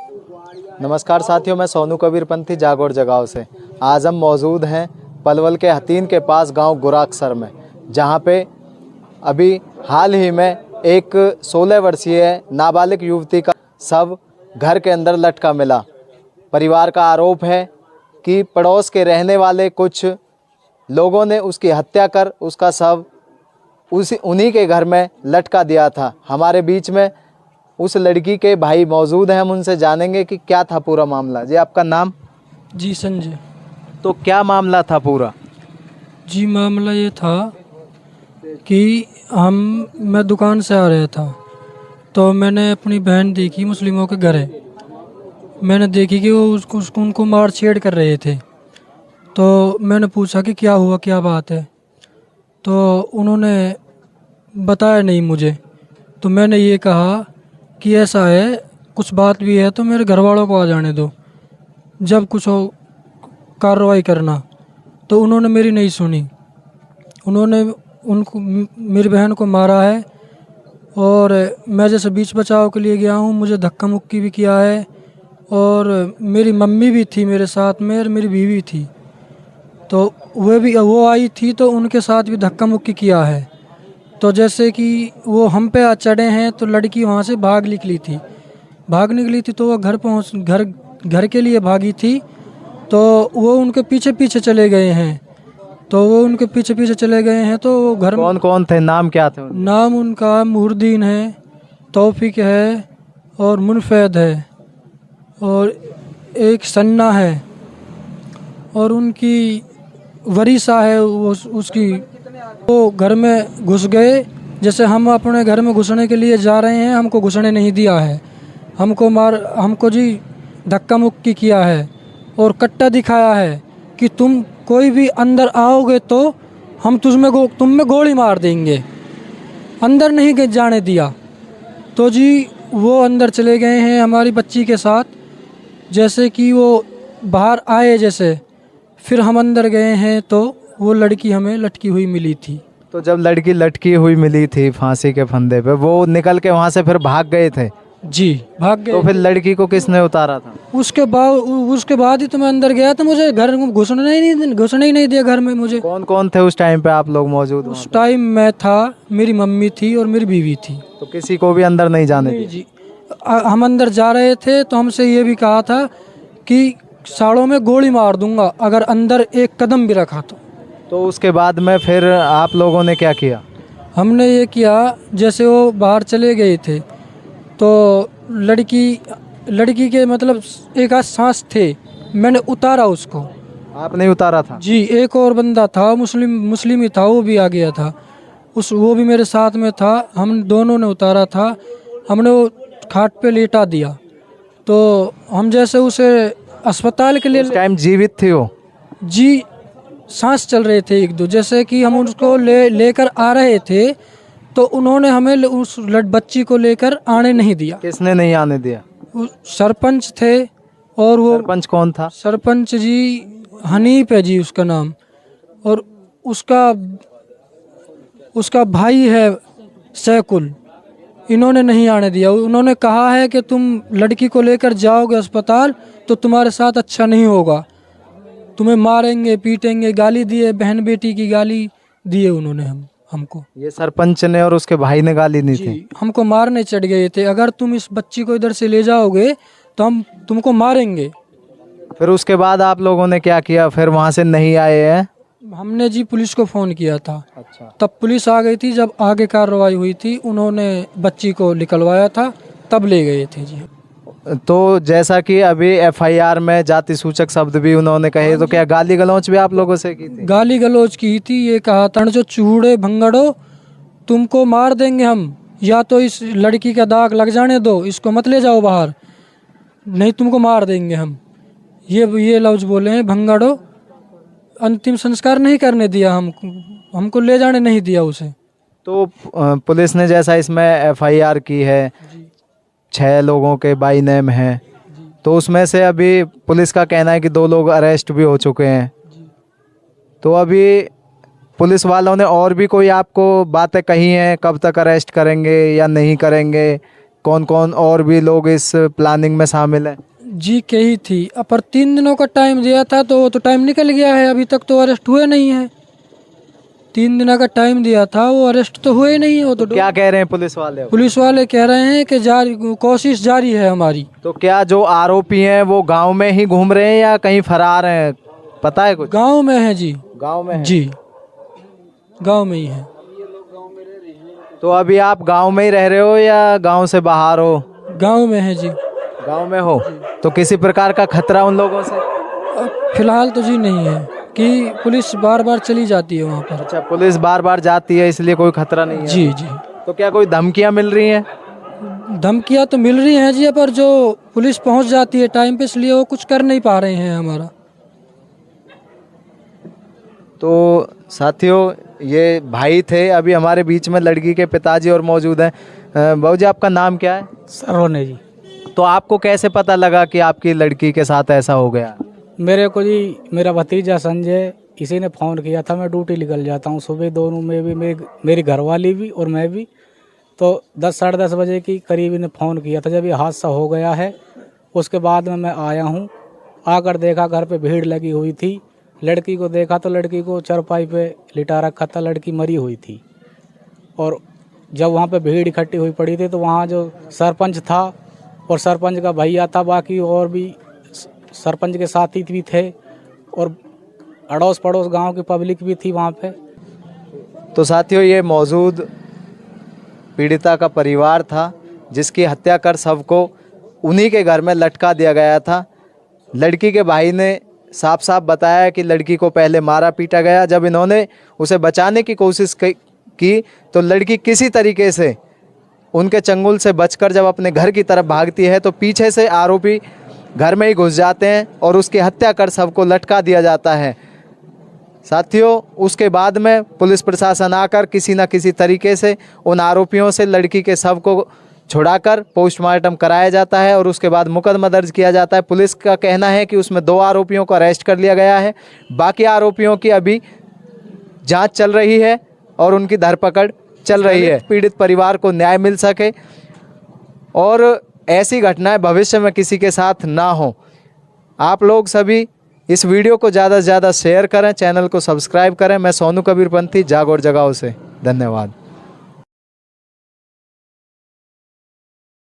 नमस्कार साथियों, मैं सोनू कबीर पंथी जागौर जगाव से। आज हम मौजूद हैं पलवल के हतीन के पास गांव गुराकसर में, जहां पे अभी हाल ही में एक 16 वर्षीय नाबालिग युवती का शव घर के अंदर लटका मिला। परिवार का आरोप है कि पड़ोस के रहने वाले कुछ लोगों ने उसकी हत्या कर उसका शव उन्हीं के घर में लटका दिया था। हमारे बीच में उस लड़की के भाई मौजूद हैं, हम उनसे जानेंगे कि क्या था पूरा मामला। जी, आपका नाम? जी संजय। तो क्या मामला था पूरा? जी, मामला ये था कि मैं दुकान से आ रहा था, तो मैंने अपनी बहन देखी मुस्लिमों के घर है। मैंने देखी कि वो उनको मार छेड़ कर रहे थे। तो मैंने पूछा कि क्या हुआ, क्या बात है। तो उन्होंने बताया नहीं मुझे। तो मैंने ये कहा कि ऐसा है, कुछ बात भी है तो मेरे घर वालों को आ जाने दो, जब कुछ हो कार्रवाई करना। तो उन्होंने मेरी नहीं सुनी। उन्होंने मेरी बहन को मारा है, और मैं जैसे बीच बचाव के लिए गया हूँ, मुझे धक्का मुक्की भी किया है। और मेरी मम्मी भी थी मेरे साथ में, और मेरी बीवी थी, तो वो आई थी, तो उनके साथ भी धक्का मुक्की किया है। तो जैसे कि वो हम पे आ चढ़े हैं, तो लड़की वहाँ से भाग निकली थी। तो वो घर के लिए भागी थी। तो वो उनके पीछे पीछे चले गए हैं। तो वो घर में कौन कौन थे, नाम क्या थे उनके? नाम उनका मुहर्दीन है, तौफीक है, और मुनफैद है, और एक सन्ना है, और उनकी वरीसा है। वो घर में घुस गए। जैसे हम अपने घर में घुसने के लिए जा रहे हैं, हमको घुसने नहीं दिया है। हमको जी धक्का मुक्की किया है, और कट्टा दिखाया है कि तुम कोई भी अंदर आओगे तो हम तुम में गोली मार देंगे। अंदर नहीं जाने दिया। तो जी वो अंदर चले गए हैं हमारी बच्ची के साथ। जैसे कि वो बाहर आए, जैसे फिर हम अंदर गए हैं, तो वो लड़की हमें लटकी हुई मिली थी। तो जब लड़की लटकी हुई मिली थी फांसी के फंदे पे, वो निकल के वहाँ से फिर भाग गए थे? जी, भाग गए। तो फिर लड़की को किसने उतारा था? उसके बाद ही तो मैं अंदर गया, तो मुझे घर घुसने ही नहीं दिया घर में मुझे। कौन कौन थे उस टाइम पे आप लोग मौजूद? उस टाइम मैं था, मेरी मम्मी थी, और मेरी बीवी थी। तो किसी को भी अंदर नहीं जाने दिया? जी, हम अंदर जा रहे थे, तो हमसे ये भी कहा था कि साड़ों में गोली मार दूंगा अगर अंदर एक कदम भी रखा तो उसके बाद में फिर आप लोगों ने क्या किया? हमने ये किया, जैसे वो बाहर चले गए थे, तो लड़की के मतलब एक आध सांस थे, मैंने उतारा उसको। आप नहीं उतारा था? जी, एक और बंदा था, मुस्लिम ही था, वो भी आ गया था। वो भी मेरे साथ में था। हम दोनों ने उतारा था। हमने वो खाट पे लेटा दिया। तो हम जैसे उसे अस्पताल के लिए उस टाइम जीवित थी वो? जी, सांस चल रहे थे एक दो। जैसे कि हम उसको लेकर आ रहे थे, तो उन्होंने हमें उस बच्ची को लेकर आने नहीं दिया। किसने नहीं आने दिया? सरपंच थे। और वो सरपंच कौन था? सरपंच जी हनीफ है जी उसका नाम, और उसका भाई है सैकुल। इन्होंने नहीं आने दिया। उन्होंने कहा है कि तुम लड़की को लेकर जाओगे अस्पताल तो तुम्हारे साथ अच्छा नहीं होगा, तुम्हें मारेंगे, पीटेंगे। गाली दिए, बहन बेटी की गाली दिए उन्होंने हमको। ये सरपंच ने और उसके भाई ने गाली दी थी? हमको मारने चढ़ गए थे, अगर तुम इस बच्ची को इधर से ले जाओगे तो हम तुमको मारेंगे। फिर उसके बाद आप लोगों ने क्या किया? फिर वहाँ से नहीं आए हैं? हमने जी पुलिस को फ़ोन किया था। अच्छा। तब पुलिस आ गई थी। जब आगे कार्रवाई हुई थी, उन्होंने बच्ची को निकलवाया था, तब ले गए थे जी। तो जैसा कि अभी एफआईआर में जाति सूचक शब्द भी उन्होंने कहे, तो क्या गाली गलौच भी आप लोगों से की थी? गाली गलौज की थी। ये कहा था, जो चूड़े भंगड़ो, तुमको मार देंगे हम, या तो इस लड़की का दाग लग जाने दो, इसको मत ले जाओ बाहर, नहीं तुमको मार देंगे हम। ये लफ्ज बोले हैं, भंगड़ो। अंतिम संस्कार नहीं करने दिया हमको ले जाने नहीं दिया उसे। तो पुलिस ने जैसा इसमें एफआईआर की है, 6 लोगों के बाई नेम हैं, तो उसमें से अभी पुलिस का कहना है कि 2 लोग अरेस्ट भी हो चुके हैं। तो अभी पुलिस वालों ने और भी कोई आपको बातें कही हैं, कब तक अरेस्ट करेंगे या नहीं करेंगे? कौन कौन और भी लोग इस प्लानिंग में शामिल हैं? जी कही थी, पर 3 दिनों का टाइम दिया था तो वो तो टाइम निकल गया है, अभी तक तो अरेस्ट हुए नहीं है। 3 दिनों का टाइम दिया था, वो अरेस्ट तो हुए नहीं है। वो तो क्या कह रहे हैं पुलिस वाले? पुलिस वाले कह रहे हैं कि कोशिश जारी है हमारी। तो क्या जो आरोपी हैं वो गांव में ही घूम रहे हैं या कहीं फरार हैं, पता है कुछ? गांव में है जी। गांव में है? जी गांव में ही है। तो अभी आप गांव में ही रह रहे हो या गांव से बाहर हो? गांव में है जी। गांव में हो तो किसी प्रकार का खतरा उन लोगों से? फिलहाल तो जी नहीं है कि पुलिस बार बार चली जाती है वहाँ पर। अच्छा, पुलिस बार बार जाती है इसलिए कोई खतरा नहीं है? जी जी। तो क्या कोई धमकियां मिल रही हैं? धमकियाँ तो मिल रही हैं जी, पर जो पुलिस पहुँच जाती है टाइम पे, इसलिए वो कुछ कर नहीं पा रहे हैं हमारा। तो साथियों, ये भाई थे, अभी हमारे बीच में लड़की के पिताजी और मौजूद हैं। बाबू जी, आपका नाम क्या है? सरोने जी। तो आपको कैसे पता लगा कि आपकी लड़की के साथ ऐसा हो गया? मेरे को जी मेरा भतीजा संजय, किसी ने फ़ोन किया था। मैं ड्यूटी निकल जाता हूँ सुबह, दोनों में भी मेरी घरवाली भी और मैं भी। तो 10 साढ़े 10 बजे की करीब इन्हें फ़ोन किया था जब ये हादसा हो गया है। उसके बाद में मैं आया हूँ, आकर देखा घर पे भीड़ लगी हुई थी। लड़की को देखा तो लड़की को चारपाई पे लिटा रखा था, लड़की मरी हुई थी। और जब वहाँ पे भीड़ इकट्ठी हुई पड़ी थी तो वहाँ जो सरपंच था और सरपंच का भैया था, बाकी और भी सरपंच के साथी भी थे और अड़ोस पड़ोस गांव की पब्लिक भी थी वहाँ पे। तो साथियों, ये मौजूद पीड़िता का परिवार था जिसकी हत्या कर सबको उन्हीं के घर में लटका दिया गया था। लड़की के भाई ने साफ साफ बताया कि लड़की को पहले मारा पीटा गया। जब इन्होंने उसे बचाने की कोशिश की तो लड़की किसी तरीके से उनके चंगुल से बचकर जब अपने घर की तरफ भागती है तो पीछे से आरोपी घर में ही घुस जाते हैं और उसकी हत्या कर सबको लटका दिया जाता है। साथियों, उसके बाद में पुलिस प्रशासन आकर किसी न किसी तरीके से उन आरोपियों से लड़की के शव को छुड़ाकर पोस्टमार्टम कराया जाता है और उसके बाद मुकदमा दर्ज किया जाता है। पुलिस का कहना है कि उसमें 2 आरोपियों को अरेस्ट कर लिया गया है, बाकी आरोपियों की अभी जांच चल रही है और उनकी धरपकड़ चल रही है। पीड़ित परिवार को न्याय मिल सके और ऐसी घटनाएं भविष्य में किसी के साथ ना हो। आप लोग सभी इस वीडियो को ज़्यादा से ज़्यादा शेयर करें, चैनल को सब्सक्राइब करें। मैं सोनू कबीरपंथी, जागोर जगाओ से। धन्यवाद।